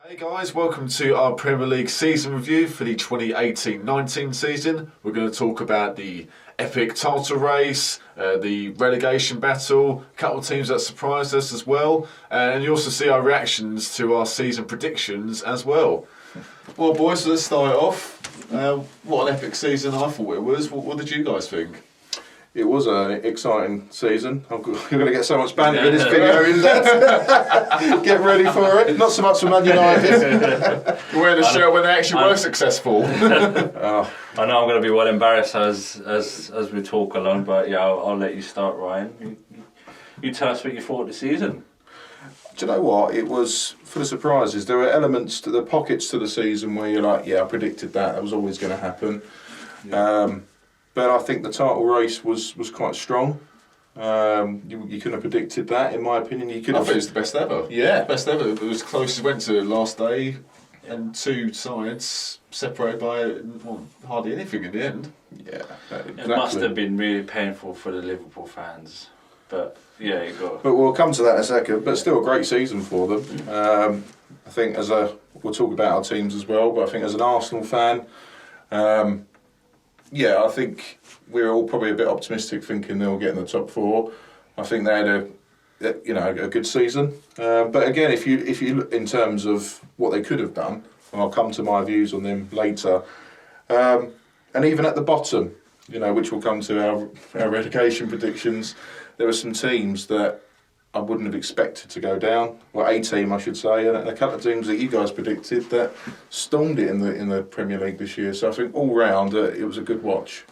Hey guys, welcome to our Premier League season review for the 2018-19 season. We're going to talk about the epic title race, the relegation battle, a couple of teams that surprised us as well, and you also see our reactions to our season predictions as well. Well boys, so let's start it off. What an epic season I thought it was. What did you guys think? It was an exciting season. You're going to get so much banter in this video, in that. Get ready for it. Not so much for Man United. You're wearing a shirt when they actually were successful. I know I'm going to be well embarrassed as we talk along, but yeah, I'll let you start, Ryan. You tell us what you thought of the season. Do you know what? It was for the surprises. There were elements to the pockets to the season where you're like, yeah, I predicted that. That was always going to happen. Yeah. But I think the title race was quite strong. You couldn't have predicted that, in my opinion. You could I have. think it was the best ever. Yeah. Best ever. It was close as went to last day, and two sides separated by hardly anything in the end. Yeah, exactly. It must have been really painful for the Liverpool fans. But yeah, you got. But we'll come to that in a second. But still a great season for them. I think we'll talk about our teams as well. But I think as an Arsenal fan, yeah, I think we're all probably a bit optimistic, thinking they'll get in the top four. I think they had a good season. But again, if you look in terms of what they could have done, and I'll come to my views on them later. And even at the bottom, which we'll come to our relegation predictions, there were some teams that I wouldn't have expected to go down. Well, a team, I should say, and a couple of teams that you guys predicted that stormed it in the Premier League this year. So I think all round it was a good watch.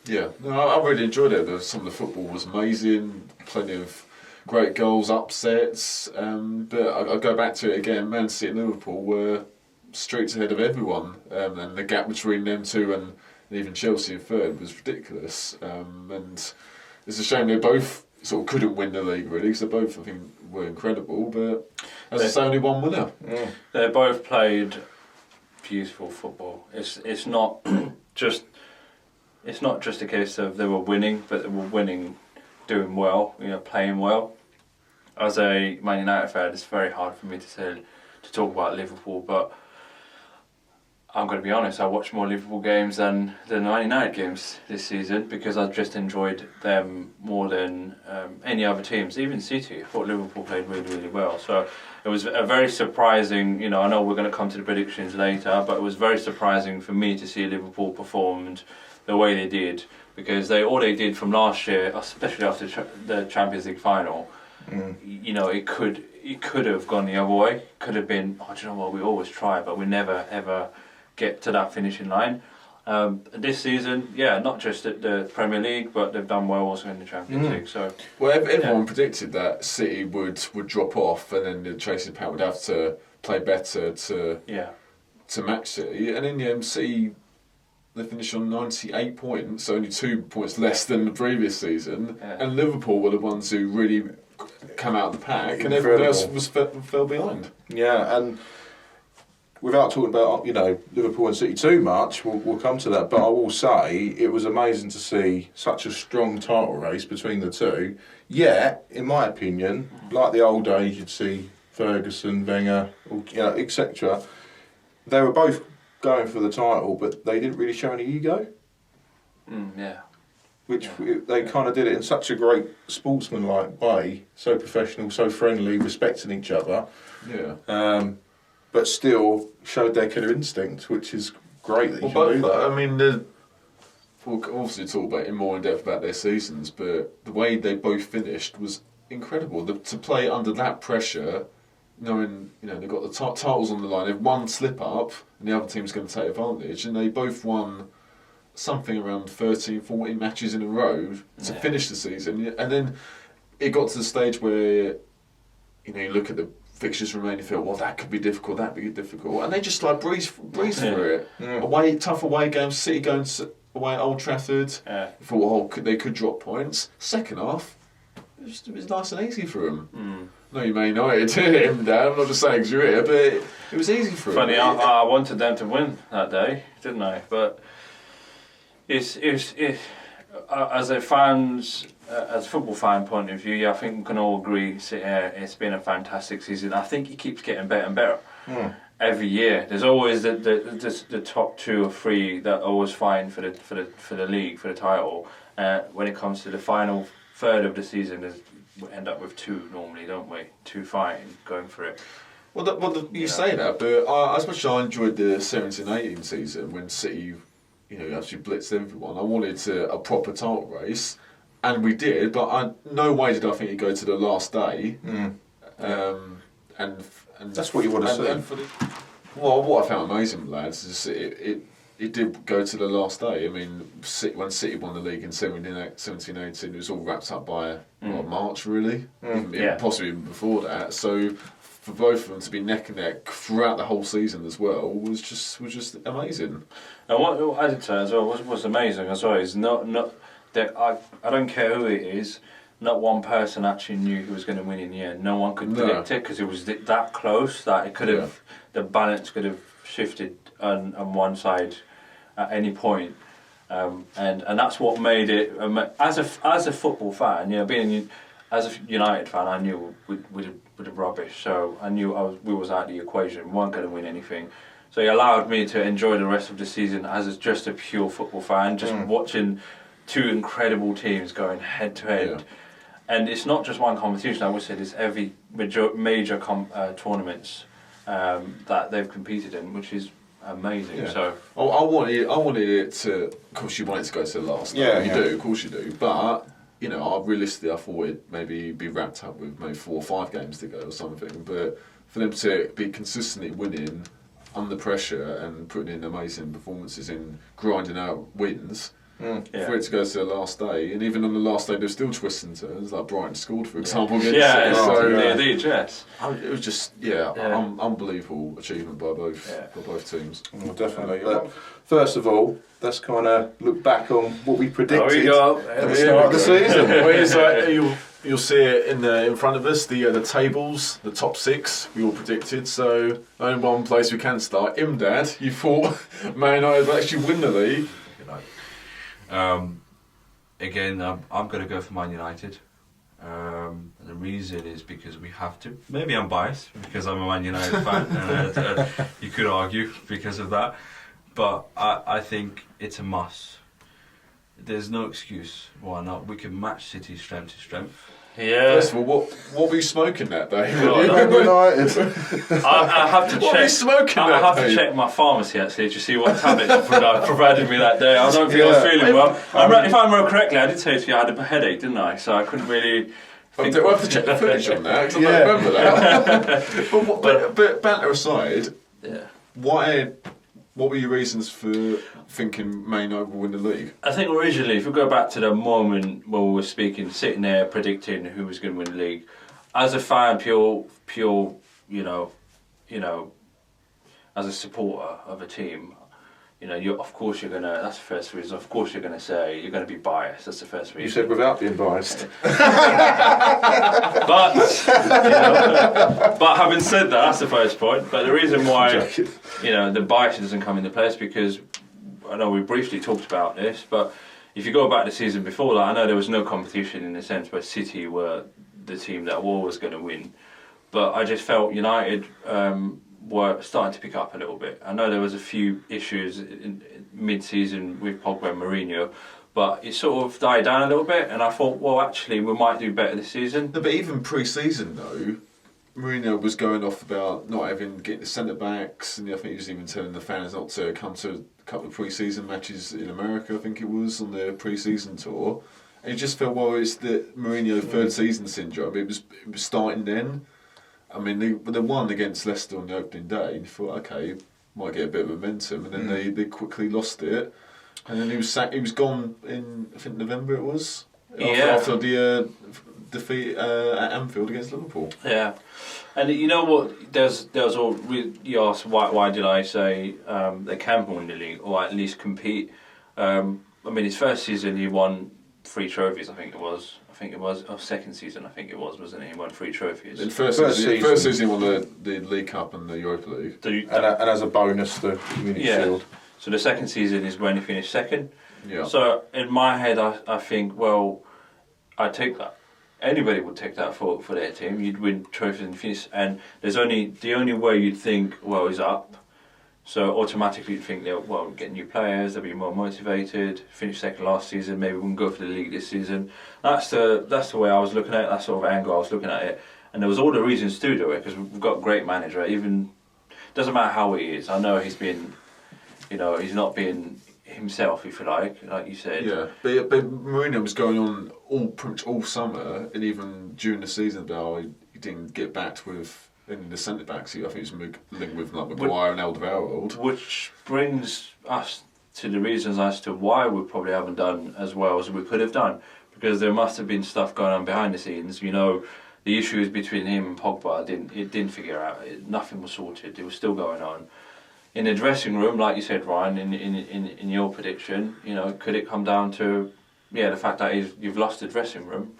Yeah, no, I really enjoyed it. Some of the football was amazing, plenty of great goals, upsets. But I go back to it again. Man City and Liverpool were streets ahead of everyone, and the gap between them two and even Chelsea in third was ridiculous. And it's a shame they both sort of couldn't win the league really, because they both, I think, were incredible. But as I say, only one winner. Yeah. They both played beautiful football. It's not just a case of they were winning, but they were winning, doing well, playing well. As a Man United fan, it's very hard for me to talk about Liverpool, but I'm going to be honest, I watched more Liverpool games than the Man United games this season, because I just enjoyed them more than any other teams, even City. I thought Liverpool played really, really well. So it was a very surprising, I know we're going to come to the predictions later, but it was very surprising for me to see Liverpool performed the way they did, because all they did from last year, especially after the Champions League final, it could have gone the other way. Could have been, do you know what, we always try, but we never ever get to that finishing line. This season, not just at the Premier League, but they've done well also in the Champions League. So, well, everyone predicted that City would drop off, and then the Chasing Pack would have to play better to match City. And in the end, City, they finished on 98 points, so only 2 points less than the previous season. Yeah. And Liverpool were the ones who really come out of the pack, and everyone else fell behind. Yeah, and without talking about Liverpool and City too much, we'll come to that. But I will say it was amazing to see such a strong title race between the two. Yet, in my opinion, like the old days, you'd see Ferguson, Wenger, etc. They were both going for the title, but they didn't really show any ego. They kind of did it in such a great sportsmanlike way, so professional, so friendly, respecting each other. Yeah. But still showed their killer instinct, which is great that you can do that. I mean, we'll obviously talk about it more in depth about their seasons, but the way they both finished was incredible. To play under that pressure, knowing they've got the titles on the line, if one slip up and the other team's going to take advantage, and they both won something around 13, 14 matches in a row to finish the season, and then it got to the stage where you look at the fixtures remaining, feel, well, that could be difficult, and they just breeze through it. Yeah. Tough away games, City going away at Old Trafford. Yeah. Thought, they could drop points. Second half, it was nice and easy for them. No, you may know it, him, Dan. I'm not just saying because you're here, but it was easy for them. Funny, I wanted them to win that day, didn't I? But it's as a football fan point of view, I think we can all agree it's been a fantastic season. I think it keeps getting better and better. every year. There's always the top 2 or 3 that always fighting for the league, for the title. When it comes to the final third of the season, we end up with 2 normally, don't we? 2 fighting, going for it. You say that, but as much as I enjoyed the 17-18 season when City, actually blitzed everyone, I wanted a proper title race, and we did. But no way did I think it'd go to the last day. And that's what you want to see. What I found amazing, lads, is it did go to the last day. I mean, when City won the league in 17-18, it was all wrapped up by March, really, possibly even before that. So for both of them to be neck and neck throughout the whole season as well was just amazing. And what added to that as well was amazing as well is not that I don't care who it is. Not one person actually knew who was going to win in the end. No one could predict it because it was that close that it could have the balance could have shifted on one side at any point, and that's what made it. As a football fan, as a United fan, I knew we'd have rubbish. So I knew we was out of the equation. We weren't going to win anything. So it allowed me to enjoy the rest of the season as just a pure football fan, just watching 2 incredible teams going head to head. Yeah. And it's not just one competition. I would say it's every major tournaments that they've competed in, which is amazing. Yeah. So I wanted it to. Of course, you want it to go to the last. Yeah, you do. Of course, you do. But realistically, I thought it'd maybe be wrapped up with maybe 4 or 5 games to go or something. But for them to be consistently winning under pressure and putting in amazing performances in grinding out wins. For it to go to the last day, and even on the last day, there's still twists and turns. Like Brighton scored, for example, against indeed, yes. It was just unbelievable achievement by both teams. Well, definitely. But first of all, let's kind of look back on what we predicted at the start of the season. You'll see it in front of us, the tables, the top 6 we all predicted. So only one place we can start. Imdad, you thought Man United would actually win the league. Again, I'm going to go for Man United. And the reason is because we have to. Maybe I'm biased because I'm a Man United fan, and you could argue because of that. But I think it's a must. There's no excuse why not. We can match City strength to strength. Yeah. First of all, what were you smoking that day? I have to check. What were you smoking I that have day? to check my pharmacy actually to see what tablets provided me that day. I don't think I was feeling well. If I remember correctly, I did say to you I had a headache, didn't I? So I couldn't really. We'll have to check the footage on that because I don't remember that. but banter aside, what were your reasons for thinking Man United will win the league? I think originally, if we go back to the moment when we were sitting there predicting who was going to win the league, as a fan, pure, as a supporter of a team, of course you're gonna. That's the first reason. Of course you're gonna say you're gonna be biased. That's the first reason. You said without being biased. But having said that, that's the first point. But the reason why the bias doesn't come into place because I know we briefly talked about this, but if you go back the season before that, I know there was no competition in the sense where City were the team that were always going to win, but I just felt United were starting to pick up a little bit. I know there was a few issues in mid-season with Pogba and Mourinho, but it sort of died down a little bit, and I thought, well, actually, we might do better this season. No, but even pre-season, though, Mourinho was going off about not getting the centre-backs, and I think he was even telling the fans not to come to a couple of pre-season matches in America, I think it was, on the pre-season tour. And it just felt, well, it's the Mourinho third season syndrome. It was starting then. I mean, they won against Leicester on the opening day, and you thought, okay, might get a bit of momentum, and then they quickly lost it. And then he was gone in, I think, November it was, after the defeat at Anfield against Liverpool. Yeah, and you know what? You asked why did I say they can win the league or at least compete? I mean, his first season he won 3 trophies. I think it was. Or second season, I think it was, wasn't it? He won 3 trophies. In first season he won the League Cup and the Europa League. And as a bonus, the Community Shield. So the second season is when he finished second. Yeah. So in my head, I think, well, I take that. anybody would take that for their team. You'd win trophies and finish, and the only way you'd think, well, he's up. So automatically you'd think, well, get new players, they'll be more motivated. Finish second last season, maybe we can go for the league this season. That's the way I was looking at it. That sort of angle I was looking at it, and there was all the reasons to do it because we've got a great manager. Even doesn't matter how he is. I know he's been, he's not being himself, if you like you said. Yeah, but Mourinho was going on pretty much all summer, and even during the season, he didn't get backed with in the centre backs. I think he was linked with like Maguire and Alderweireld. Which brings us to the reasons as to why we probably haven't done as well as we could have done, because there must have been stuff going on behind the scenes. The issues between him and Pogba didn't figure out. Nothing was sorted. It was still going on. In the dressing room, like you said, Ryan, in your prediction, could it come down to, the fact that you've lost the dressing room?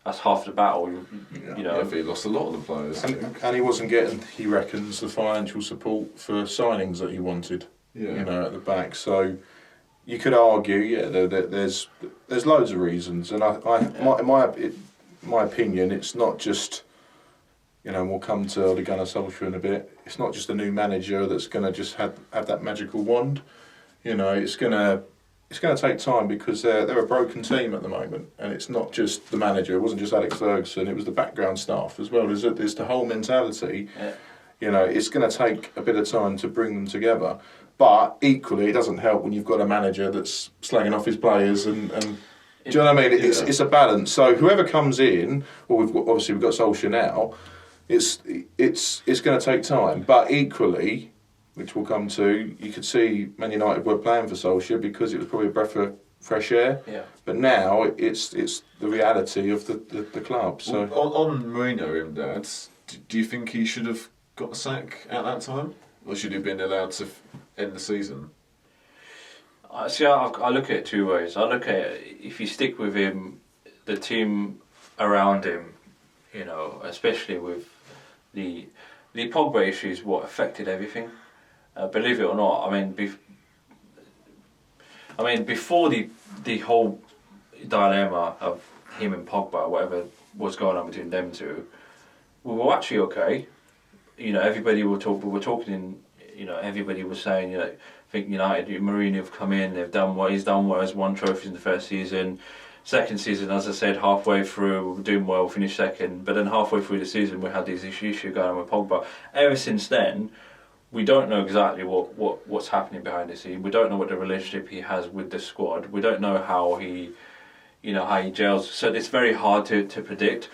That's half the battle. If he lost a lot of the players, and he wasn't getting, he reckons, the financial support for signings that he wanted. At the back. So you could argue, there's loads of reasons, and in my opinion, it's not just. We'll come to Ole Gunnar Solskjaer in a bit. It's not just a new manager that's going to just have that magical wand. It's going to take time because they're a broken team at the moment, and it's not just the manager. It wasn't just Alex Ferguson. It was the background staff as well. There's the whole mentality. Yeah. It's going to take a bit of time to bring them together. But equally, it doesn't help when you've got a manager that's slagging off his players and do you know what I mean? It's a balance. So whoever comes in, we've got Solskjaer now. It's going to take time, but equally, which we'll come to, you could see Man United were playing for Solskjaer because it was probably a breath of fresh air. Yeah. But now it's the reality of the club. So on Mourinho, do you think he should have got a sack at that time, or should he have been allowed to end the season? See, I look at it two ways. I look at it, if you stick with him, the team around him, especially with the Pogba issues, what affected everything. Believe it or not, before the whole dilemma of him and Pogba, whatever was going on between them two, we were actually okay. Everybody we were talking. Everybody was saying, I think United, Mourinho have come in, they've done what he's done well, he's won trophies in the first season. Second season, as I said, halfway through, we were doing well, finished second. But then halfway through the season, we had these issues going on with Pogba. Ever since then, we don't know exactly what's happening behind the scene. We don't know what the relationship he has with the squad. We don't know how he gels. So it's very hard to predict.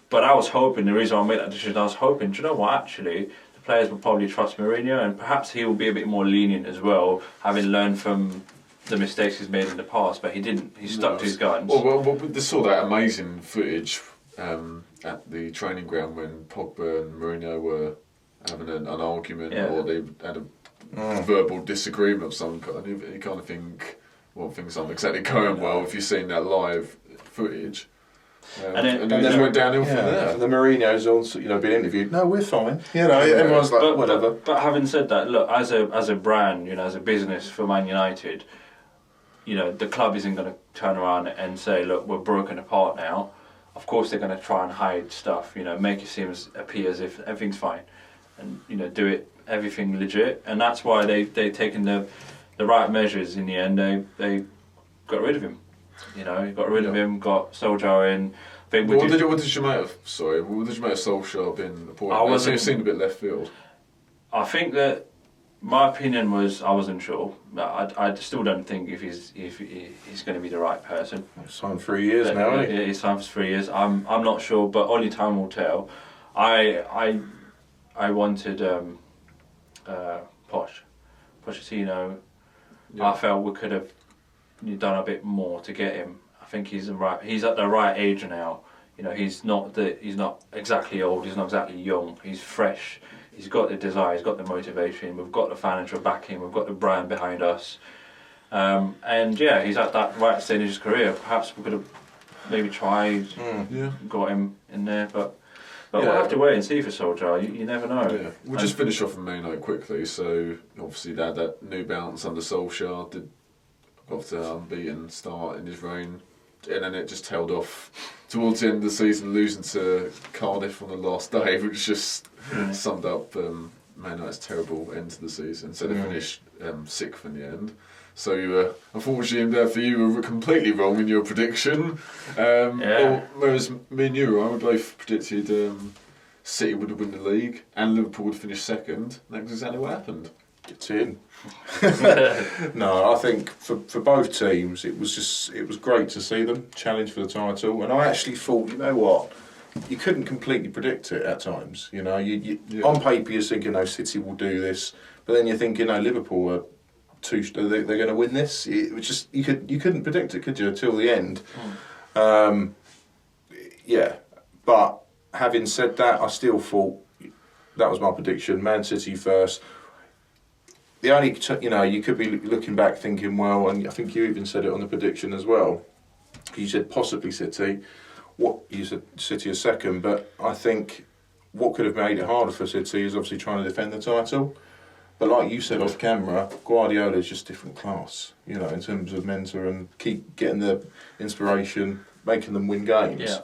But I was hoping, the reason I made that decision, I was hoping, do you know what, actually, the players will probably trust Mourinho, and perhaps he will be a bit more lenient as well, having learned from the mistakes he's made in the past, but he didn't. He stuck to his guns. Well, they saw that amazing footage at the training ground when Pogba and Mourinho were having an argument, or they had a verbal disagreement of some kind. You kind of think, things aren't exactly going well if you've seen that live footage. And then it went downhill from there. And the Mourinho's also, being interviewed. No, we're fine. Everyone's like, whatever. But having said that, look, as a brand, as a business for Man United, the club isn't going to turn around and say, look, we're broken apart now. Of course, they're going to try and hide stuff. Make it appear as if everything's fine, and do everything legit. And that's why they've taken the right measures. In the end, they got rid of him. Got rid of him, got Solskjaer in. What did you make of Solskjaer being appointed? It seemed a bit left field. I think that my opinion was I wasn't sure. I still don't think if he's going to be the right person. He's signed 3 years now, isn't he? He's signed for 3 years. I'm not sure, but only time will tell. I wanted Pochettino. Yeah. I felt we could have done a bit more to get him. I think he's at the right age now. He's not exactly old. He's not exactly young. He's fresh. He's got the desire. He's got the motivation. We've got the financial backing. We've got the brand behind us. And he's at that right stage in his career. Perhaps we could have maybe tried, got him in there, but we'll have to wait and see for Solskjaer. You never know. Yeah. We'll just finish off on Man United quickly. So obviously they had that new balance under Solskjaer. Got to unbeaten start in his reign. and then it just tailed off towards the end of the season, losing to Cardiff on the last day, which just summed up Man United's terrible end to the season. So they finished 6th in the end. So unfortunately, for you, were completely wrong in your prediction. Whereas me and you, I both predicted City would win the league and Liverpool would finish second. That's exactly what happened. It's in. No, I think for both teams, it was great to see them challenge for the title. And I actually thought, you know what, you couldn't completely predict it at times. You know, on paper you're thinking, no, City will do this, but then you're thinking, no, Liverpool are they're going to win this. It was just you couldn't predict it, could you, until the end? But having said that, I still thought that was my prediction. Man City first. The only, you could be looking back thinking, well, and I think you even said it on the prediction as well. You said possibly City. You said City as second, but I think what could have made it harder for City is obviously trying to defend the title. But like you said off camera, Guardiola is just different class, in terms of mentor and keep getting the inspiration, making them win games.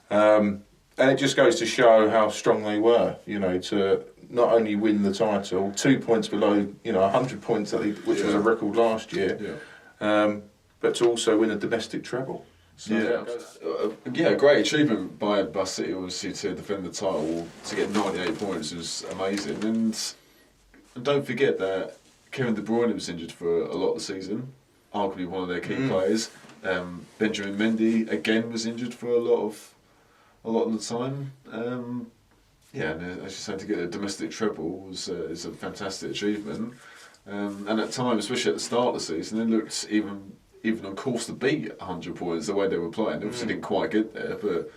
And it just goes to show how strong they were, to not only win the title, 2 points below, 100 points, which was a record last year, but to also win a domestic treble. So great achievement by City, obviously, to defend the title. To get 98 points was amazing. And don't forget that Kevin De Bruyne was injured for a lot of the season, arguably one of their key players. Benjamin Mendy again was injured for a lot of the time. And as you said, to get a domestic treble is a fantastic achievement. And at times, especially at the start of the season, it looked even on course to beat 100 points the way they were playing. They obviously didn't quite get there, but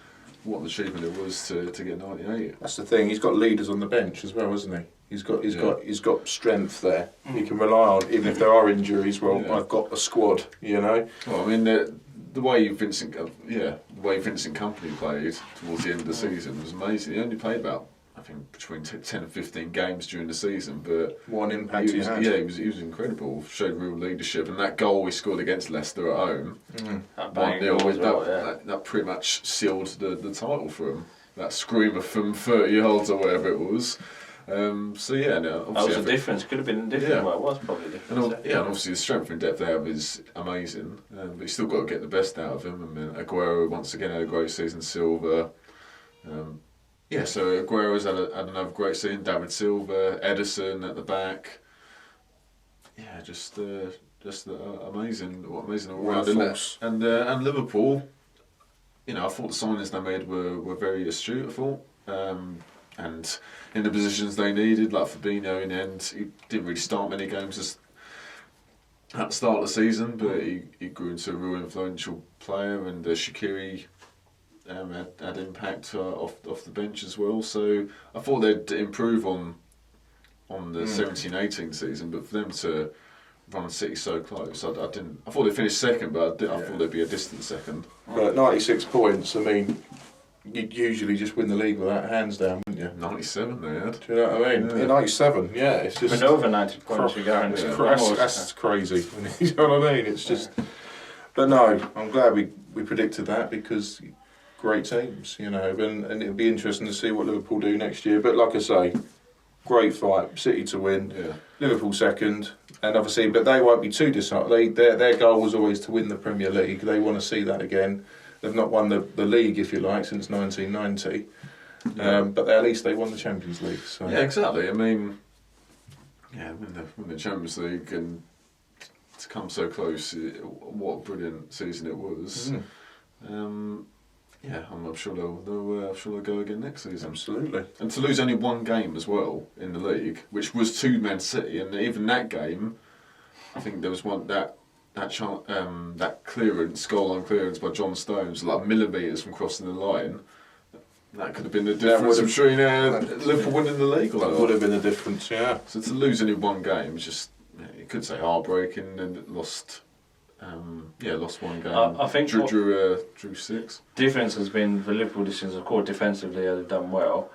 what an achievement it was to get 98. That's the thing. He's got leaders on the bench as well, hasn't he? He's got strength there. He can rely on, even if there are injuries. Well, I've got a squad. Well, I mean, the way Vincent Kompany played towards the end of the season was amazing. He only played about, I think, between 10 and 15 games during the season, but one impact he had. Yeah, he was incredible. Showed real leadership, and that goal he scored against Leicester at home, 1-0, that pretty much sealed the title for him. That screamer from 30 yards or whatever it was. Obviously that was a difference. Could have been different. Well, it was probably different. And obviously the strength and depth they have is amazing. But you still got to get the best out of him. I mean, Aguero once again had a great season. Silva. So Aguero's had another great season. David Silva, Edison at the back. Yeah, just amazing all round. And Liverpool, I thought the signings they made were very astute. I thought. And in the positions they needed, like Fabinho in the end, he didn't really start many games at the start of the season, but he grew into a real influential player, and Shaqiri had impact off the bench as well. So I thought they'd improve on the 17-18 season, but for them to run City so close, I didn't. I thought they'd finish second, but I thought they'd be a distant second. But 96 points, I mean, you'd usually just win the league with that hands down, wouldn't you? 97 they had. Do you know what I mean? Yeah. 97, it's just... With over 90 points you're guaranteed. That's crazy. You know what I mean? It's just... But no, I'm glad we predicted that, because great teams, and it'll be interesting to see what Liverpool do next year. But like I say, great fight, City to win, Liverpool second, and obviously, but they won't be too disheartened. Their goal was always to win the Premier League. They want to see that again. They've not won the league, if you like, since 1990, but at least they won the Champions League. So. Yeah, exactly. I mean, win the Champions League and to come so close, what a brilliant season it was. I'm sure they'll go again next season. Absolutely. And to lose only one game as well in the league, which was to Man City, and even that game, I think there was one that clearance, goal line clearance by John Stones, like millimetres from crossing the line. That could have been the difference between Liverpool winning the league. That would have been the difference, yeah. So to lose only one game is just, you could say heartbreaking, and lost one game. I think drew 6. Difference has been for Liverpool this season. Of course, defensively they've done well,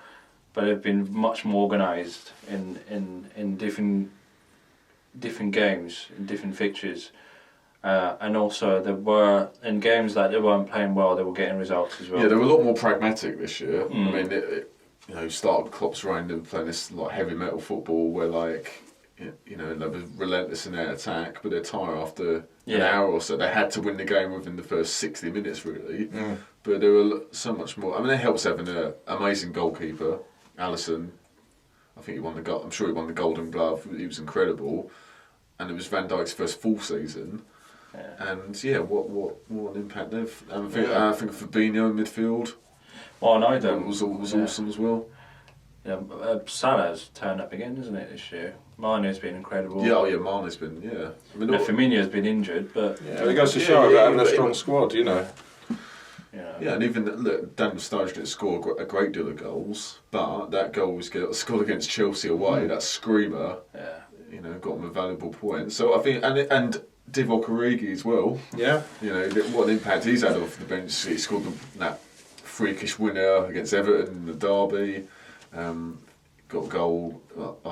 but they've been much more organised in different games, in different fixtures. and also they were in games that they weren't playing well, they were getting results as well. Yeah, they were a lot more pragmatic this year. I mean, you start Klopp's reign, they were playing this like heavy metal football where like they were relentless in their attack, but they're tired after an hour or so. They had to win the game within the first 60 minutes, really. But they were so much more. I mean, it helps having an amazing goalkeeper, Alisson. I think he won the. I'm sure he won the Golden Glove. He was incredible, and it was Van Dijk's first full season. Yeah. And what an impact they've. I think Fabinho in midfield. Well, no, I don't. Was awesome as well. Yeah, Salah's turned up again, isn't it, this year? Mane's been incredible. Yeah, Mane's been, I mean, Firmino's been injured, but... Yeah, it goes to show about having a strong squad, Yeah, and even, look, Daniel Sturridge didn't score a great deal of goals, but that goal was scored against Chelsea away, that screamer, got him a valuable point. So I think, and Divock Origi as well. Yeah. What an impact he's had off the bench. He scored that freakish winner against Everton in the derby. Got a goal,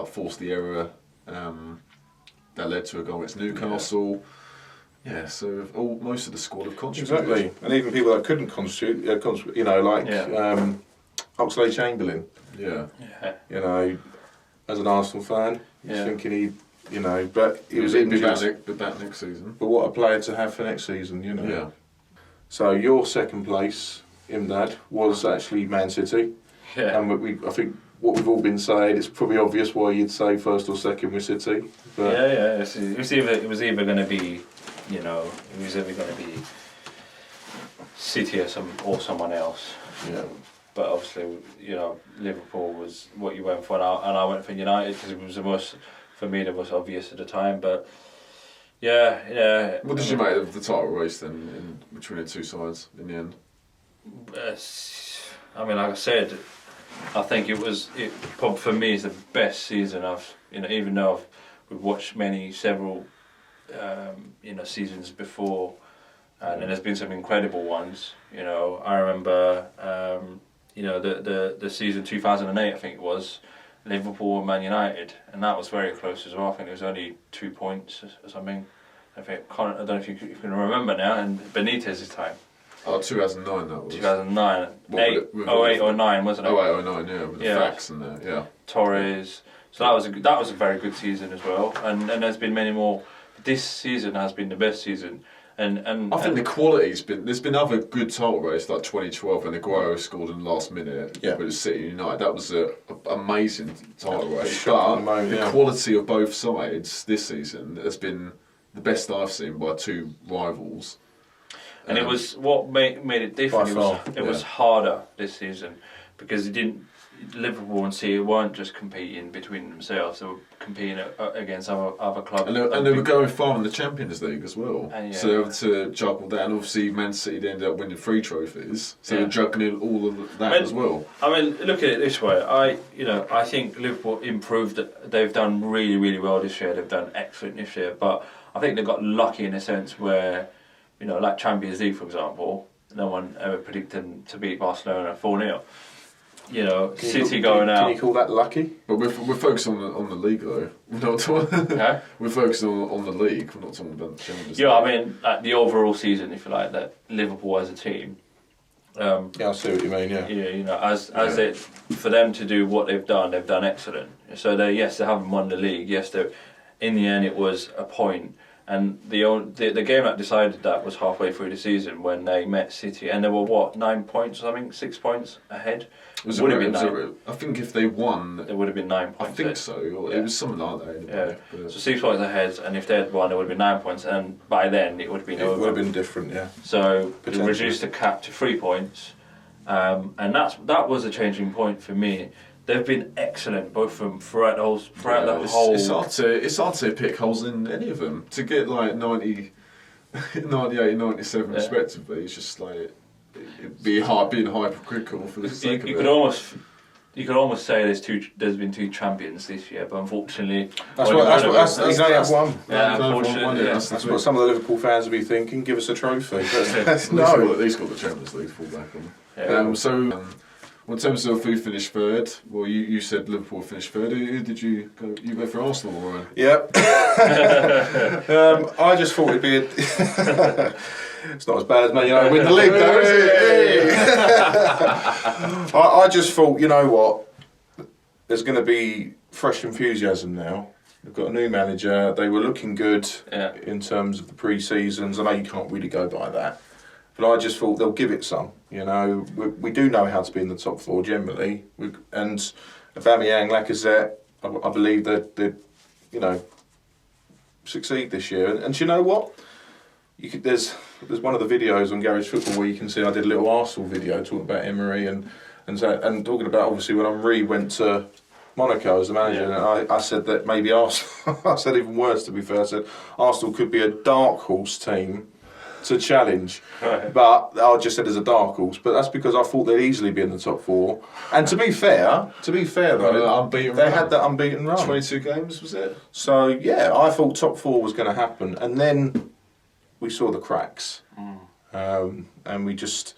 forced the error that led to a goal against Newcastle. Yeah, so most of the squad have contributed. Exactly, and even people that couldn't contribute, like Oxlade-Chamberlain. Yeah. As an Arsenal fan, thinking but he was injured. Be back next season. But what a player to have for next season, Yeah. So your second place, Imdad, was actually Man City. Yeah. And I think what we've all been saying, it's probably obvious why you'd say first or second with City. But It was either going to be, it was either going to be City or someone else. Yeah. But obviously, Liverpool was what you went for, and I went for United because it was the most obvious at the time. But yeah. What did you make of the title race then, between the two sides in the end? I mean, like I said, I think for me, it's the best season even though we've watched several seasons before, and there's been some incredible ones. I remember, the season 2008, I think it was, Liverpool and Man United, and that was very close as well. I think it was only 2 points or something. I don't know if you can remember now, and Benitez's time. Oh, 2009 that was. 2009. 08 or 9, wasn't it? 08 or 09, yeah, with the facts and that, yeah. Torres. So that was a very good season as well. And there's been many more. This season has been the best season. And I think the quality's been. There's been other good title races like 2012 when Aguero scored in the last minute. Yeah. With City United, that was an amazing title race. Shocking But moment, the quality of both sides this season has been the best I've seen by two rivals. And it was what made it different. It was harder this season because Liverpool and City weren't just competing between themselves; they were competing against other clubs. And they were going far in the Champions League as well. So they had to juggle that. And obviously, Man City they ended up winning 3 trophies, so they're juggling all of that as well. I mean, look at it this way. I think Liverpool improved. They've done really, really well this year. They've done excellent this year, but I think they got lucky in a sense where. Like Champions League, for example, no one ever predicted them to beat Barcelona 4-0. City going out. Can you call that lucky? But we're focused on the league though. We're not talking. We're focused on the league. We're not talking about the Champions League. I mean, like the overall season, if you like, that Liverpool as a team. I see what you mean. Yeah. For them to do what they've done excellent. So they haven't won the league. Yes, in the end it was a point. And the game that decided that was halfway through the season when they met City, and they were 9 points or something, 6 points ahead. I think if they won, it would have been 9 points. I think so. It was something like that. Anyway. Yeah. So 6 points ahead, and if they had won, it would have been 9 points, and by then it would have been over. It would have been different, yeah. So they reduced the cap to 3 points, and that was a changing point for me. They've been excellent, both from throughout the whole. It's hard to pick holes in any of them. To get like 90, 98, 97 respectively, it's just like being hypercritical for the sake of it. You could almost say there's been 2 champions this year, but unfortunately, that's one. Yeah, unfortunately, that's what some of the Liverpool fans will be thinking. Give us a trophy. At least got the Champions League to fall back on. Well, in terms of who finished third, well, you said Liverpool finished third. Who did you go? You go for Arsenal, or? Yep. I just thought it'd be. It's not as bad as Man United win the league, though, is it? I just thought, you know what? There's going to be fresh enthusiasm now. They've got a new manager. They were looking good in terms of the pre-seasons. I know you can't really go by that. But I just thought they'll give it some. You know, we do know how to be in the top four generally. And Aubameyang, Lacazette, I believe that they, you know, succeed this year. And you know what? There's one of the videos on Garage Football where you can see I did a little Arsenal video talking about Emery and talking about obviously when Henry went to Monaco as the manager, and I said that maybe Arsenal. I said even worse, to be fair. I said Arsenal could be a dark horse team to challenge, but I just said as a dark horse. But that's because I thought they'd easily be in the top four. And to be fair though, Unbeaten they run. had that unbeaten run. 22 games, was it? So yeah, I thought top four was going to happen, and then we saw the cracks, and we just.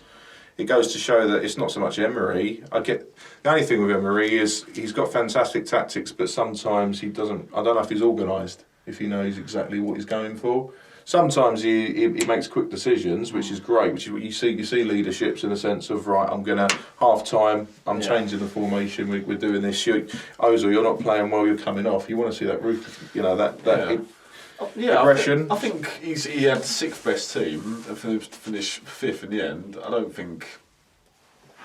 It goes to show that it's not so much Emery. The only thing with Emery is he's got fantastic tactics, but sometimes he doesn't. I don't know if he's organised, if he knows exactly what he's going for. Sometimes he makes quick decisions, which is great. Which is what you see. You see leaderships in the sense of right. I'm gonna half time. I'm changing the formation. We're doing this. Ozil, you're not playing well. You're coming off. You want to see that roof. You know that. Aggression. I think he had the sixth best team and finished fifth in the end. I don't think,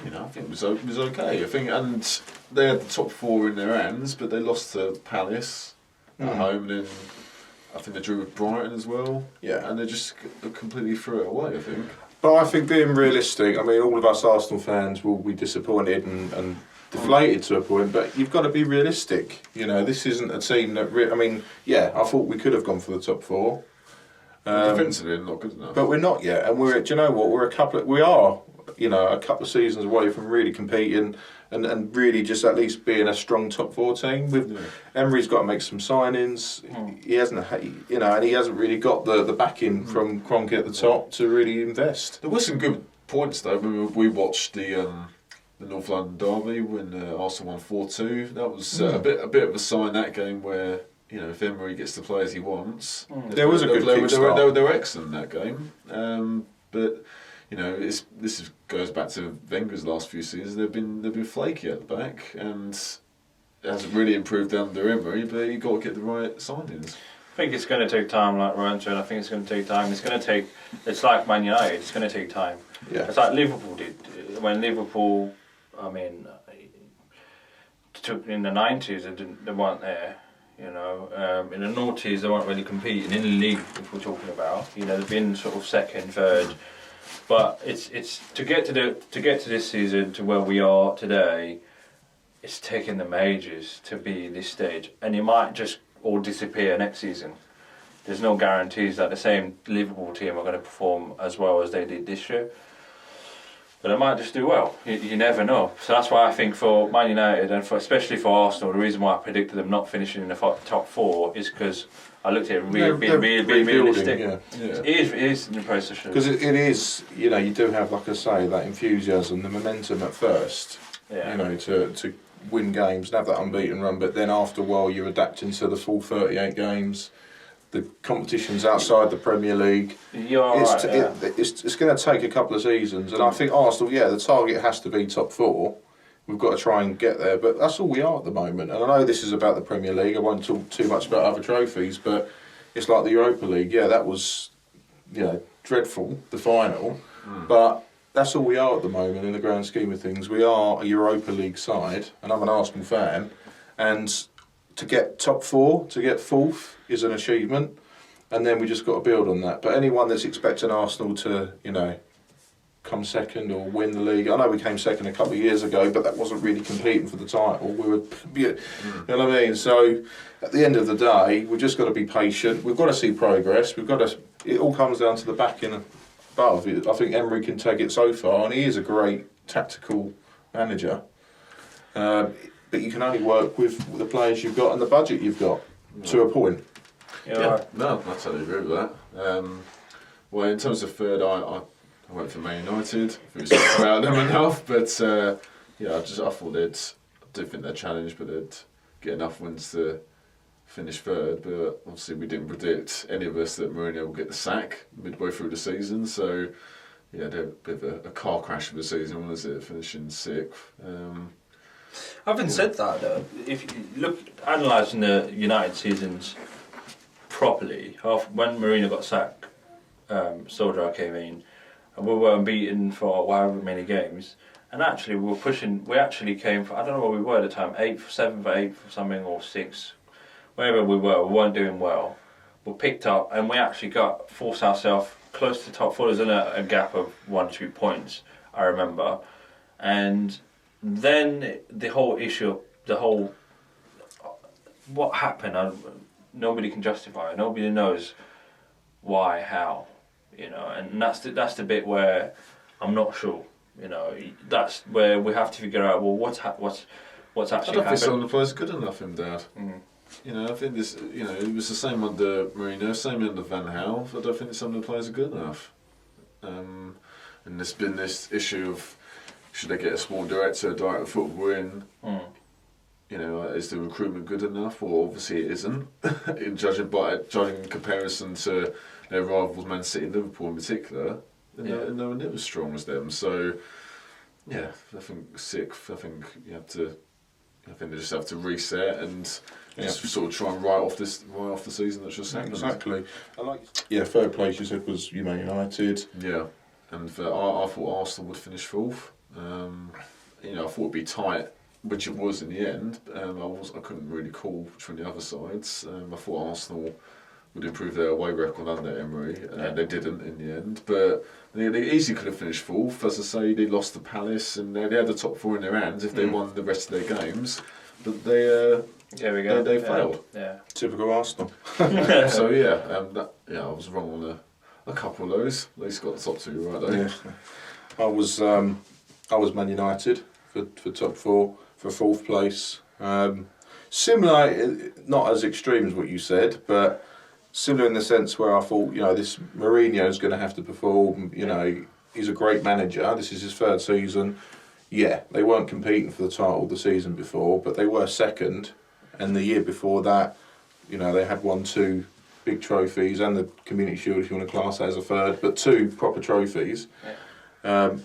I think it was okay. I think, and they had the top four in their hands, but they lost to Palace at home, and then I think they drew with Brighton as well. Yeah, and they just completely threw it away, I think. But I think being realistic, I mean, all of us Arsenal fans will be disappointed and deflated to a point, but you've got to be realistic. You know, this isn't a team that. I thought we could have gone for the top four. Defensively, not good enough. But we're not yet, and do you know what? We are, a couple of seasons away from really competing and really just at least being a strong top four team. Emery's got to make some signings. He hasn't, and he hasn't really got the backing from Kroenke at the top to really invest. There were some good points though. We watched the North London derby when Arsenal won 4-2. That was a bit of a sign, that game, where if Emery gets to play as he wants. There was a good kickstart. They were excellent in that game, but this goes back to Wenger's last few seasons. They've been flaky at the back, and it hasn't really improved under Emery. But you got to get the right signings. I think it's going to take time, like Ryan said. I think it's going to take time. It's like Man United. It's going to take time. Yeah. It's like Liverpool did when Liverpool. I mean, in the 90s, they weren't there. In the noughties, they weren't really competing in the league. If we're talking about, they've been sort of second, third. But it's to get to this season to where we are today. It's taken them ages to be this stage, and it might just all disappear next season. There's no guarantees that the same Liverpool team are going to perform as well as they did this year. But they might just do well. You never know. So that's why I think for Man United and especially for Arsenal, the reason why I predicted them not finishing in the top four is because I looked at it being realistic. Yeah. It is an impressive. Because it is, you do have, like I say, that enthusiasm, the momentum at first, to win games and have that unbeaten run. But then after a while, you're adapting to the full 38 games. The competition's outside the Premier League. It's going to take a couple of seasons, and I think Arsenal, the target has to be top four. We've got to try and get there, but that's all we are at the moment. And I know this is about the Premier League. I won't talk too much about other trophies, but it's like the Europa League. Yeah, that was, dreadful, the final, but that's all we are at the moment in the grand scheme of things. We are a Europa League side, and I'm an Arsenal fan, and to get top four, to get fourth is an achievement, and then we just got to build on that. But anyone that's expecting Arsenal to, come second or win the league, I know we came second a couple of years ago, but that wasn't really competing for the title. We were, you know what I mean? So at the end of the day, we've just got to be patient. We've got to see progress. It all comes down to the backing above. I think Emery can take it so far, and he is a great tactical manager. But you can only work with the players you've got and the budget you've got to a point. No, I totally agree with that. Well, in terms of third, I went for Man United. I think we spoke about them enough, but yeah, I thought I do think they'd challenge, but they'd get enough wins to finish third. But obviously, we didn't predict, any of us, that Mourinho will get the sack midway through the season. So yeah, they're a bit of a car crash of the season, wasn't it? Finishing sixth. Having said that, though, if you look analysing the United seasons properly, when Mourinho got sacked, Solskjaer came in, and we were unbeaten for however many games. And actually, we were pushing. We actually came for, I don't know where we were at the time, 8th, 7th, 8th, something, or 6th, wherever we weren't doing well. We picked up, and we actually forced ourselves close to top 4. There's a gap of 1-2 points, I remember. And then the whole issue, what happened, nobody can justify it. Nobody knows why, how, and that's the bit where I'm not sure. That's where we have to figure out, well, what's actually happened. I don't think some of the players are good enough, Dad. Mm. I think this. It was the same under Mourinho, same under Van Gaal. I don't think some of the players are good enough. And there's been this issue of, should they get a sport director of football in? Mm. Is the recruitment good enough? Well, obviously it isn't. judging in comparison to their rivals, Man City and Liverpool in particular, no one near as strong as them. So, yeah, I think sixth. I think they just have to reset and just sort of try and write off the season that's just happened. Exactly. Third place you said was Man United. Yeah, and I thought Arsenal would finish fourth. I thought it'd be tight, which it was in the end. I couldn't really call between the other sides. I thought Arsenal would improve their away record under Emery. They didn't in the end, but they easily could have finished fourth. As I say, they lost to Palace, and they had the top 4 in their hands if they won the rest of their games. But they they failed. Yeah. Typical Arsenal. So I was wrong on a couple of those. At least got the top 2 right though. Yeah. I was Man United for top 4 for 4th place. Similar, not as extreme as what you said, but similar in the sense where I thought, this Mourinho is going to have to perform. He's a great manager. This is his 3rd season. Yeah, they weren't competing for the title the season before, but they were second. And the year before that, they had won 2 big trophies and the Community Shield, if you want to class that as a 3rd, but 2 proper trophies. Yeah.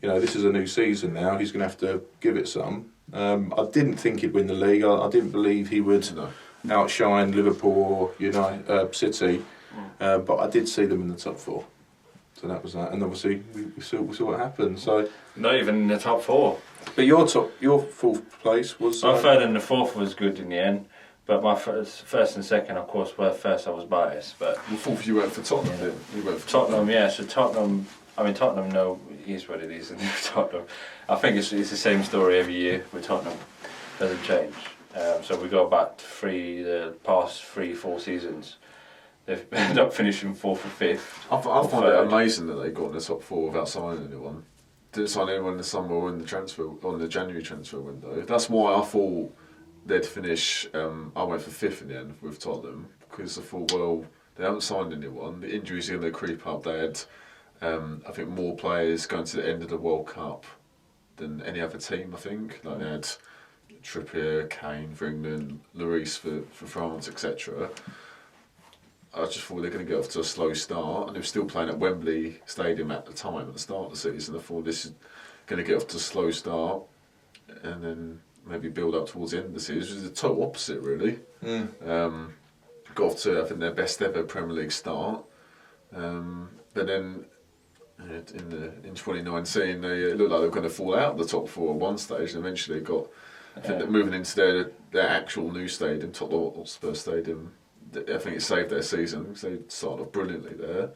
This is a new season now. He's going to have to give it some. I didn't think he'd win the league. I didn't believe he would outshine Liverpool or City, but I did see them in the top 4. So that was that, and obviously we saw what happened. So not even in the top 4. But your 4th place was. My 3rd and the 4th was good in the end, but my first and second, of course, were first. I was biased, but Well, 4th you went for Tottenham. Yeah. Didn't you? Went for Tottenham, yeah. So Tottenham. Tottenham. No, it is what it is. And Tottenham. I think it's the same story every year with Tottenham. Doesn't change. So we go back to the past 3-4 seasons. They've ended up finishing 4th or 5th. I find it amazing that they got in the top 4 without signing anyone. Didn't sign anyone in the summer or in the January transfer window. That's why I thought they'd finish. I went for 5th in the end with Tottenham because I thought, well, they haven't signed anyone. The injuries are going to creep up. They had, I think, more players going to the end of the World Cup than any other team. I think they had Trippier, Kane for England, Lloris for France, etc. I just thought they were going to get off to a slow start, and they were still playing at Wembley Stadium at the time, at the start of the season. I thought this is going to get off to a slow start, and then maybe build up towards the end of the season, which is the total opposite, really. Got off to, I think, their best ever Premier League start, but then in 2019, it looked like they were going to fall out of the top 4 at one stage, and eventually got, I think, that moving into their actual new stadium, Tottenham Hotspur Stadium. I think it saved their season because they started off brilliantly there.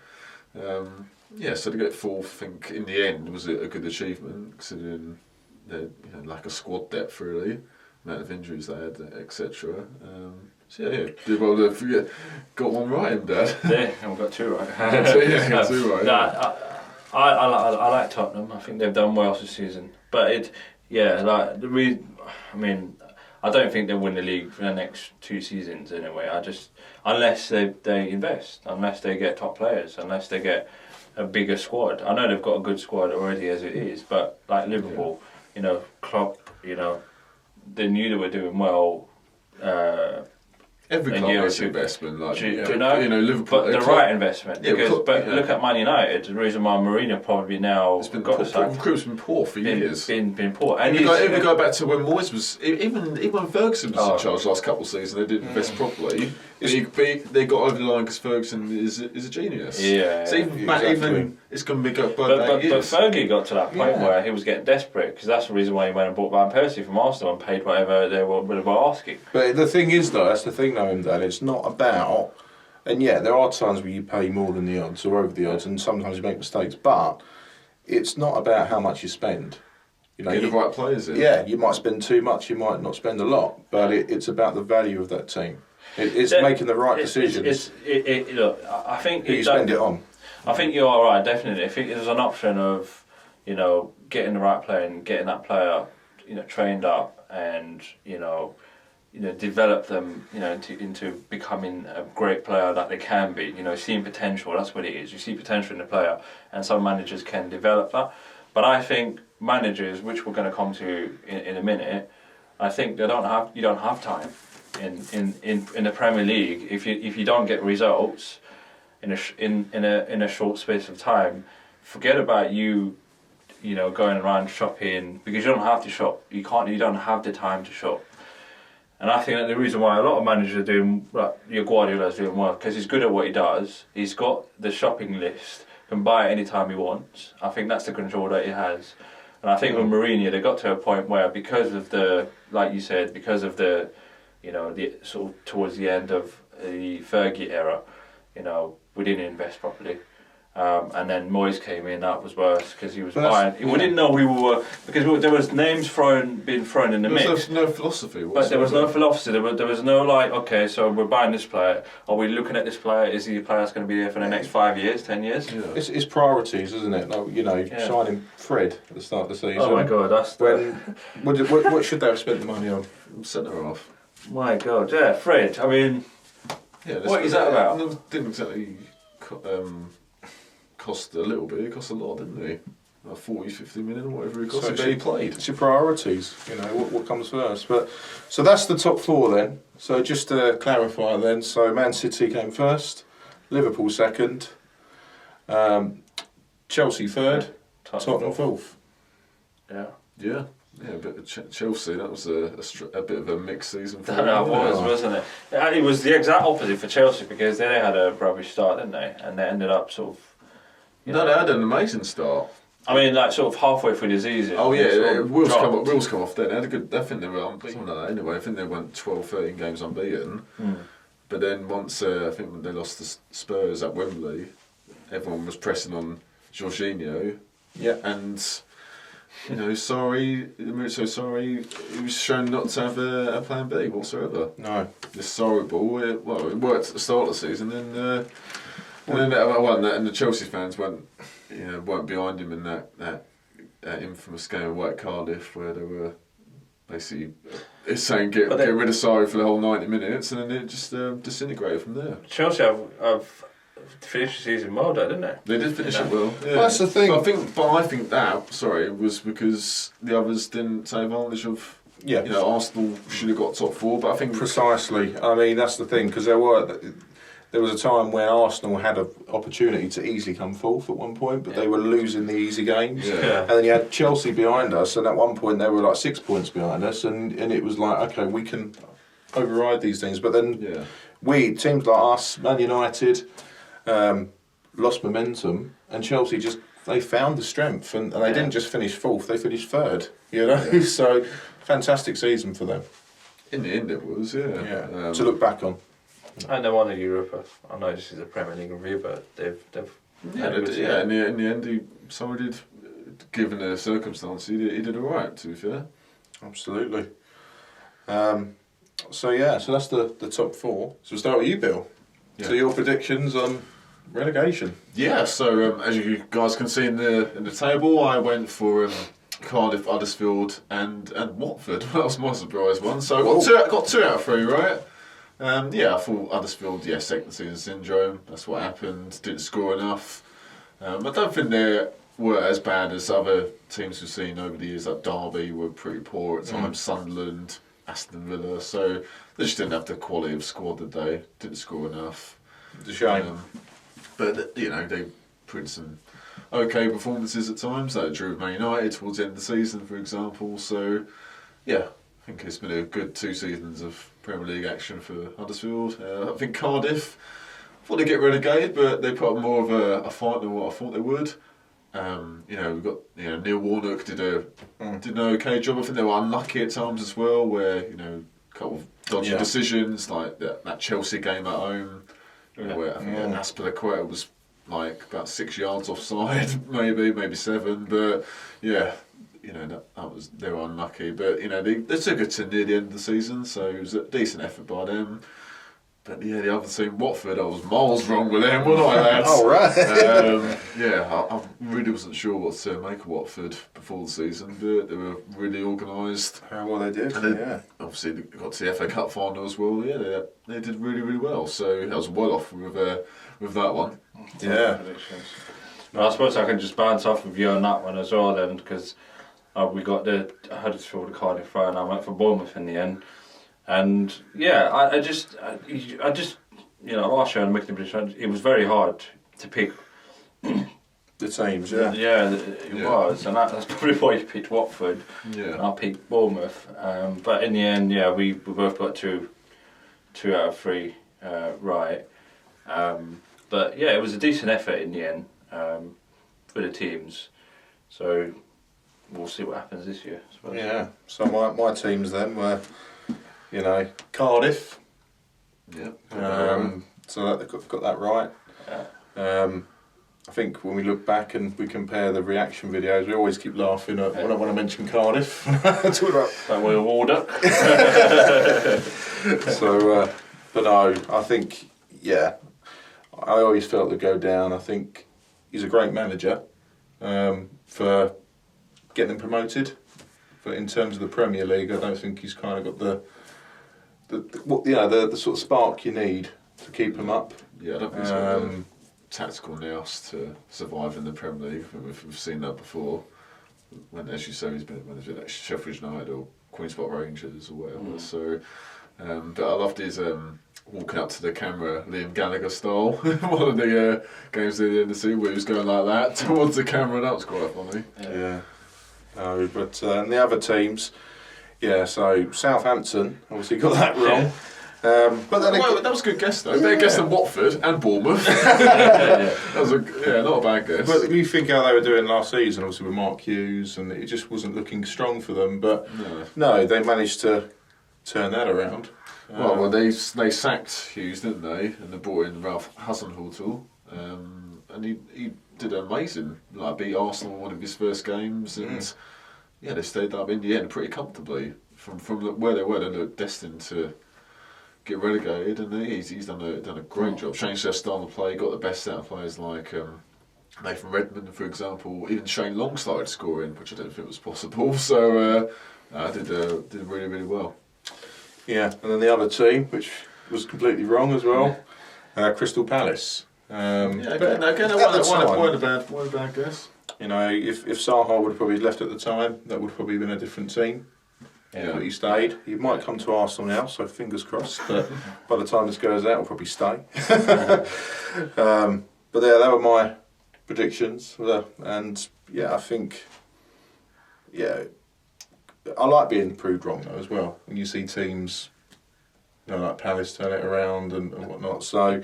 So to get 4th, I think in the end was a good achievement considering their lack of squad depth, really, amount of injuries they had, etc. Did well to got one right, Dad. Yeah, and we got 2 right. got 2 right. I like Tottenham. I think they've done well this season, but I don't think they'll win the league for the next 2 seasons anyway. Unless they invest, unless they get top players, unless they get a bigger squad. I know they've got a good squad already as it is, but like Liverpool, Klopp, they knew they were doing well. Every a club year or makes two. investment, like Do you know? Liverpool. But the right investment. Yeah, Because, yeah. look at Man United. The reason why Mourinho probably now It's been got poor. the sack. Recruit's been poor for years. Been poor. And If we go back to when Moyes was, even when Ferguson was Oh. in charge last couple of seasons, they didn't invest properly. They got over the line because Ferguson is a genius. Yeah. So even it's going to be But years. Fergie got to that point Yeah. where he was getting desperate because that's the reason why he went and bought Van Persie from Arsenal and paid whatever they were asking. But the thing is, though, that's the thing, though, Imdan, it's not about. And yeah, there are times where you pay more than the odds or over the odds, and sometimes you make mistakes. But it's not about how much you spend. Get the right players in. Yeah, you might spend too much, you might not spend a lot, but it's about the value of that team. It's making the right decisions. Look, I think Who you spend it on. I think you are right, definitely. I think there's an option of, getting the right player and getting that player, trained up and, develop them, into becoming a great player that they can be. Seeing potential, that's what it is. You see potential in the player, and some managers can develop that. But I think managers, which we're going to come to in a minute, I think you don't have time in the Premier League if you don't get results in a short space of time. Forget about going around shopping, because you don't have to shop. You don't have the time to shop. And I think that the reason why a lot of managers are doing, like your Guardiola's doing well, because he's good at what he does. He's got the shopping list, can buy it any time he wants. I think that's the control that he has. And I think with Mourinho, they got to a point where, because of the, like you said, because of the sort of towards the end of the Fergie era, we didn't invest properly. And then Moyes came in, that was worse because he was buying. We didn't know we were, because there was names being thrown in the mix. There was no philosophy whatsoever. But there was no philosophy. There was no okay, so we're buying this player. Are we looking at this player? Is he a player that's going to be there for the next 5 years, 10 years? Yeah. It's priorities, isn't it? Like, signing Fred at the start of the season. Oh my God, that's what should they have spent the money on? Centre half. my God, yeah, Fred. I mean, what is that about? It didn't exactly cost a little bit. It cost a lot, didn't he? Like 40, 50 million or whatever it cost. He played. It's your priorities, what comes first. But so that's the top four then. So just to clarify then, so Man City came first, Liverpool second, Chelsea third, Tottenham fourth. Yeah, a bit of Chelsea. That was a bit of a mixed season for That them. wasn't it? It was the exact opposite for Chelsea, because they had a rubbish start, didn't they? And they ended up sort of. No, they had an amazing start. I mean, like sort of halfway through the season. Oh yeah, wheels wheels come off then. They had a good. I think they were unbeaten. Anyway, I think they went 12, 13 games unbeaten. But then once I think when they lost to Spurs at Wembley, everyone was pressing on Jorginho. Yeah, and sorry, so sorry. He was shown not to have a plan B whatsoever. no. This horrible. It worked at the start of the season, and the Chelsea fans weren't behind him in that infamous game of White Cardiff, where they were basically saying get rid of Sarri for the whole 90 minutes, and then it just disintegrated from there. Chelsea have finished the season well, didn't they? They did finish it well. Yeah. Well, that's the thing. But I think that was because the others didn't take advantage of. Yeah. Arsenal should have got top four, but I think Precisely. I mean, that's the thing, because there was a time when Arsenal had an opportunity to easily come fourth at one point, but they were losing the easy games. Yeah. And then you had Chelsea behind us, and at one point they were like 6 points behind us, and it was like, okay, we can override these things. But then teams like us, Man United, lost momentum, and Chelsea they found the strength, and they didn't just finish fourth, they finished third. So fantastic season for them. in the end it was, to look back on. And they won the Europa. I know this is a Premier League review, but they've in the end, somebody did, given the circumstances, he did all right. To be fair, absolutely. So that's the top four. So we'll start with you, Bill. Yeah. So your predictions on relegation. Yeah. So as you guys can see in the table, I went for Cardiff, Huddersfield, and Watford. That was my surprise one. So I got two out of three right. I thought Huddersfield, second season syndrome. That's what happened. Didn't score enough. I don't think they're weren't as bad as other teams we've seen over the years. Like Derby were pretty poor at times. Sunderland, Aston Villa. So they just didn't have the quality of squad that they didn't score enough. It's a shame. But you know, they put in some okay performances at times. Like drew with Man United towards the end of the season, for example. So yeah, I think it's been a good 2 seasons of Premier League action for Huddersfield. I think Cardiff thought they'd get relegated, but they put up more of a fight than what I thought they would. You know, we've got Neil Warnock did an okay job. I think they were unlucky at times as well, where a couple of dodgy decisions like that Chelsea game at home, where I think Aspilicueta was like about 6 yards offside, maybe 7, but yeah. That was they were unlucky, but they took it to near the end of the season, so it was a decent effort by them. But yeah, the other team, Watford, I was miles wrong with them, wasn't I, lads? Oh, right. I really wasn't sure what to make of Watford before the season, but they were really organised. Well, they did. And obviously, they got to the FA Cup final as well. Yeah, they did really, really well. So I was well off with that one. Yeah. Well, I suppose I can just bounce off of you on that one as well, then, because we got the Huddersfield and Cardiff right, and I went for Bournemouth in the end. And yeah, I just last year on the prediction, it was very hard to pick the teams. Yeah, it was, and that's probably why you picked Watford. Yeah, and I picked Bournemouth. But in the end, we both got two out of 3 right. But yeah, it was a decent effort in the end for the teams. So we'll see what happens this year, I suppose. Yeah. So my teams then were, Cardiff. Yeah. So that got that right. Yeah. I think when we look back and we compare the reaction videos, we always keep laughing at when I mention Cardiff. Talk about We'll Wardock. So, but no, I think I always felt they'd go down. I think he's a great manager for getting them promoted. But in terms of the Premier League, I don't think he's kind of got the sort of spark you need to keep them up. Yeah, I don't think he's got the tactical nous to survive in the Premier League. We've seen that before. When, as you say, he's been at Sheffield United or Queen's Park Rangers or whatever. So, but I loved his walking up to the camera, Liam Gallagher style. One of the games at the end of the season where he was going like that towards the camera. That was quite funny. Yeah. But the other teams, so Southampton obviously got that wrong. But then that was a good guess though. Better guess than Watford and Bournemouth. That was not a bad guess. But you think how they were doing last season, obviously with Mark Hughes, and it just wasn't looking strong for them. But no, they managed to turn that around. Well, they sacked Hughes, didn't they? And they brought in Ralph Hasenhüttl, and he did amazing. Like beat Arsenal in one of his first games, and they stayed up in the end pretty comfortably. From where they were, they looked destined to get relegated, and he's done a great job. Changed their style of play, got the best out of players like Nathan Redmond, for example. Even Shane Long started scoring, which I didn't think was possible. So did really, really well. Yeah, and then the other team, which was completely wrong as well, Crystal Palace. Again, one a bad guess. If Zaha would have probably left at the time, that would have probably been a different team. Yeah. But he stayed. He might come to Arsenal now, so fingers crossed. But by the time this goes out, he'll probably stay. But they were my predictions. And I think, I like being proved wrong though as well. When you see teams, like Palace turn it around and whatnot. So,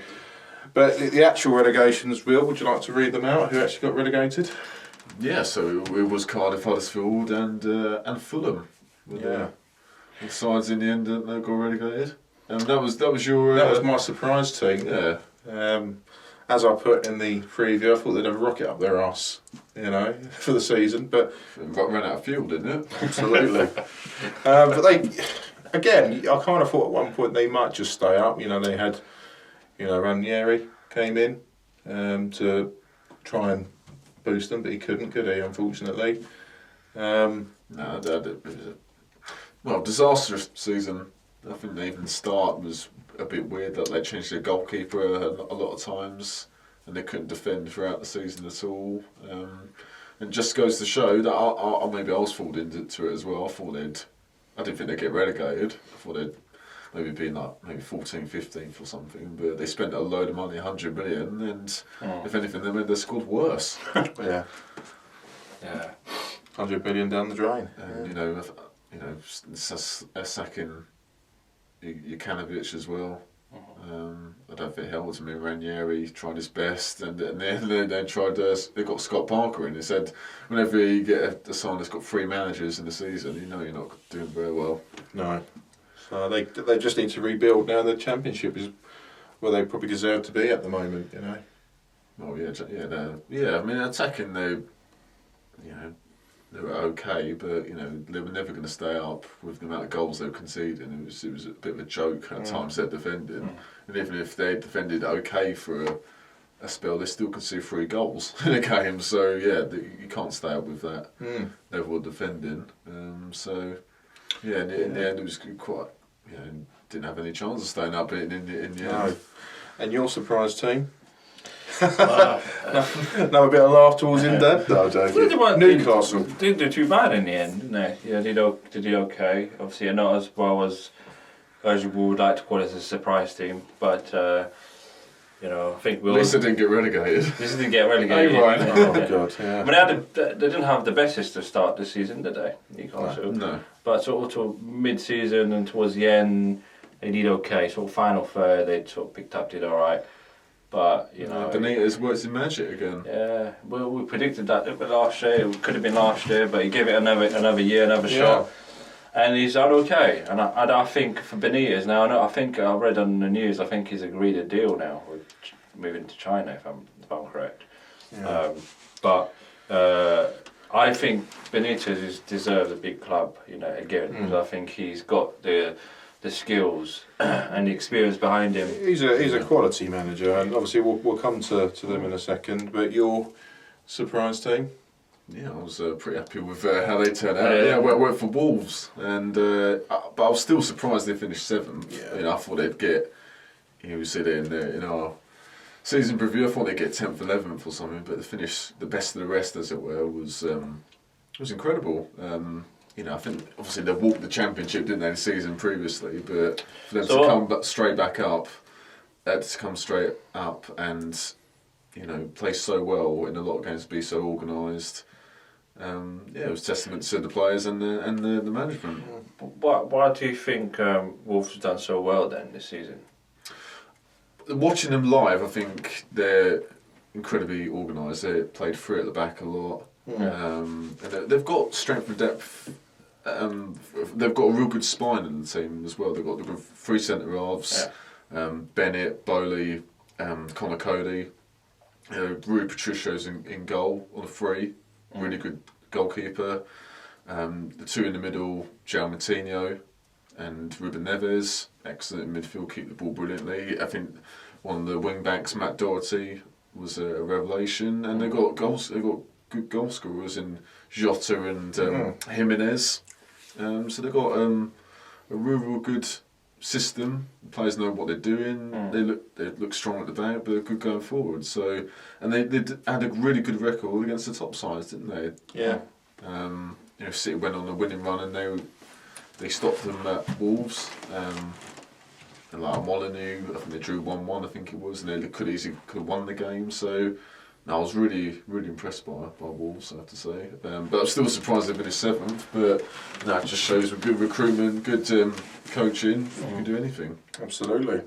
but the actual relegations, Will, would you like to read them out? Who actually got relegated? Yeah, so it was Cardiff, Huddersfield, and Fulham. The sides in the end that got relegated. That was your. That was my surprise team. Yeah. As I put in the preview, I thought they'd have a rocket up their arse, for the season. But ran out of fuel, didn't it? Absolutely. But they, again, I kind of thought at one point they might just stay up. They had, Ranieri came in to try and boost them, but he couldn't, could he? Unfortunately. No, it was a disastrous season. I think the even start was a bit weird that they changed their goalkeeper a lot of times and they couldn't defend throughout the season at all. And just goes to show that maybe I was fooled into it as well. I didn't think they'd get relegated. I thought they'd maybe be like maybe 14th, 15th or something. But they spent a load of money, 100 million, and if anything, they scored worse. Yeah. 100 million down the drain. And sacking Jukanovic as well. I don't think it helped. I mean, Ranieri tried his best, and then they tried. They got Scott Parker in. They said whenever you get a side that's got 3 managers in the season, you know you're not doing very well. No, so they just need to rebuild now. The Championship is where they probably deserve to be at the moment. You know. Oh yeah. I mean, attacking they were okay, but they were never going to stay up with the amount of goals they were conceding. It was a bit of a joke at times they're defending, and even if they defended okay for a spell, they still conceded 3 goals in a game. So you can't stay up with that level of defending. In the end it was quite didn't have any chance of staying up in the end. And your surprise team? Now a bit of laugh towards him, Dad. No, don't. Newcastle didn't do too bad in the end, didn't they? Yeah, did okay. Obviously, not as well as we would like to call it as a surprise team, but I think we'll. At least they didn't get relegated. This didn't get relegated. Oh, right. Oh God, yeah. But they didn't have the bestest to start this season, did they? Newcastle. No. But sort of mid-season and towards the end, they did okay. Sort of final third, they sort of picked up, did all right. But Benitez works in magic again. Yeah, well, we predicted that last year. It could have been last year, but he gave it another year, another shot, and he's done okay. And I think for Benitez now, I think I read on the news. I think he's agreed a deal now with moving to China, if I'm correct. Yeah. But I think Benitez deserves a big club. Again, because I think he's got the skills and the experience behind him. He's a quality manager, and obviously we'll come to them in a second. But your surprise team? Yeah, I was pretty happy with how they turned out. I went for Wolves, and but I was still surprised they finished 7th. Yeah. I thought they'd get. We said in our season preview, I thought they'd get 10th, 11th or something, but the finish, the best of the rest, as it were, was incredible. I think obviously they walked the Championship, didn't they, the season previously, but for them to come straight back up, and play so well in a lot of games, be so organised. It was testament to the players and the management. Why do you think Wolves have done so well then this season? Watching them live, I think they're incredibly organised. They played free at the back a lot. And they've got strength and depth. They've got a real good spine in the team as well. They've got 3 centre halves: Bennett, Bowley, Connor Cody. Rui Patricio's in goal on a free. Really good goalkeeper. The 2 in the middle: João Moutinho and Ruben Neves. Excellent in midfield, keep the ball brilliantly. I think one of the wing backs, Matt Doherty, was a revelation. And they've got goals. They've got good goal scorers in Jota and Jimenez. So they've got a real good system. The players know what they're doing. They look strong at the back, but they're good going forward. So, and they had a really good record against the top sides, didn't they? Yeah. City went on a winning run, and they stopped them at Wolves. And like Molyneux, I think they drew 1-1. I think it was, and they could have won the game. So. I was really impressed by Wolves, I have to say. But I'm still surprised they finished 7th. But it just shows with good recruitment, good coaching, you can do anything. Absolutely.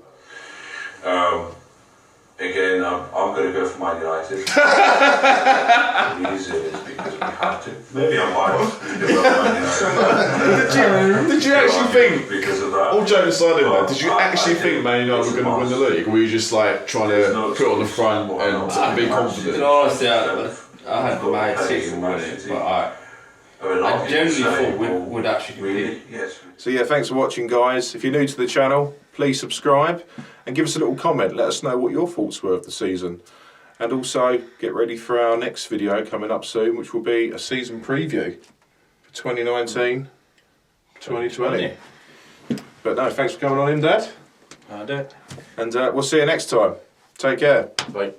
Again, I'm going to go for Man United. The reason is because we have to. Maybe I'm biased because I'm Man United. Did you actually think, because of that? all jokes aside, did you actually think Man United were going to win the league? Or were you just like trying to put it on the front and be confident? Honestly, I had Man City win it, but I generally thought we'd actually compete. Yes. So thanks for watching, guys. If you're new to the channel, please subscribe and give us a little comment. Let us know what your thoughts were of the season. And also, get ready for our next video coming up soon, which will be a season preview for 2019-2020. But no, thanks for coming on in, Dad. I do. And we'll see you next time. Take care. Bye.